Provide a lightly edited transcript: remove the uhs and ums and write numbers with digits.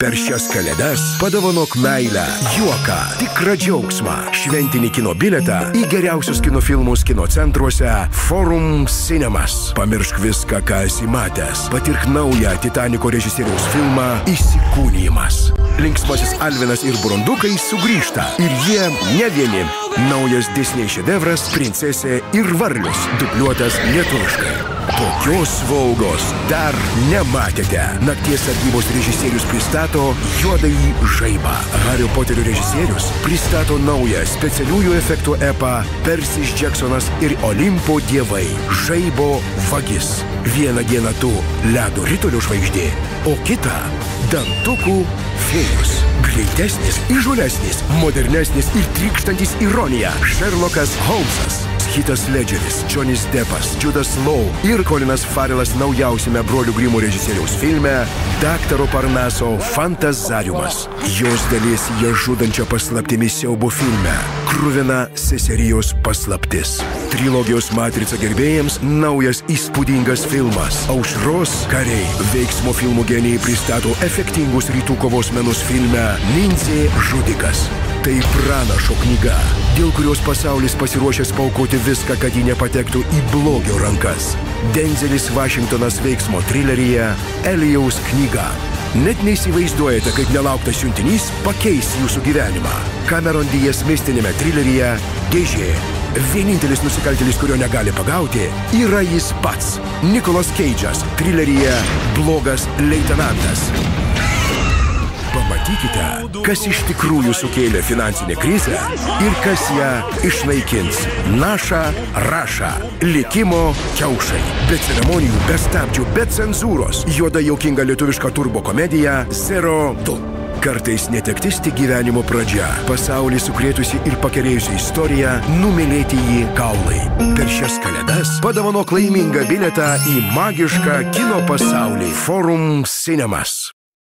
Per šias kalėdas padovanok meilę, juoką, tikrą džiaugsmą, šventinį kino bilietą į geriausius kino filmus kino centruose Forum Cinemas. Pamiršk viską, ką esi matęs. Patirk naują Titaniko režisieriaus filmą Įsikūnijimas. Linksmasis Alvinas ir Burundukai sugrįžta. Ir jie ne vieni. Naujas Disney šedevras Princesė ir Varlius, dubliuotas lietuviškai. Tokios Volgos dar nematėte. Nakties sargybos režisierius pristato Juodąjį žaibą. Hario Poterio režisierius pristato naują specialiųjų efektų epą Persis Jacksonas ir Olimpo dievai. Žaibo vagis. Vieną dieną tu ledo ritulio žvaigždė, o kitą dantukų fėjus. Greitesnis, įžūlesnis, modernesnis ir trykštantis ironija. Sherlockas Holmesas, Heathas Ledgeris, Johnny's Deppas, Judas Law ir Colinas Farrelas naujausiame Brolių Grimų režisieriaus filme Daktaro Parnaso Fantazariumas. Jos dalies jie žudančio paslaptimi siaubo filme Kruvina seserijos paslaptis. Trilogijos Matrica gerbėjams naujas įspūdingas filmas Aušros kariai. Veiksmo filmų genijai pristato efektingus rytų kovos menus filme Nindzė žudikas. Tai pranašo knyga, dėl kurios pasaulis pasiruošęs paaukoti viską, kad ji nepatektų į blogio rankas. Denzelis Vašingtonas veiksmo trileryje Elijaus knyga. Net neįsivaizduojate, kaip nelauktas siuntinys pakeis jūsų gyvenimą. Cameron Diaz mistinėme trileryje Dėžė. Vienintelis nusikaltėlis, kurio negali pagauti, yra jis pats. Nicolas Cage'as trileryje Blogas leitenantas. Pamatykite, kas iš tikrųjų sukėlė finansinę krizę ir kas ją išnaikins. Naša Raša. Likimo kiaušai. Be ceremonijų, be stabdžių, be cenzūros. Juoda juokinga lietuviška turbo komedija 02. Kartais netektis tik gyvenimo pradžia. Pasaulį sukrėtusi ir pakerėjusi istorija, numylėti jį kaulai. Per šias kalėdas padovanok laimingą bilietą į magišką kino pasaulį Forum Cinemas.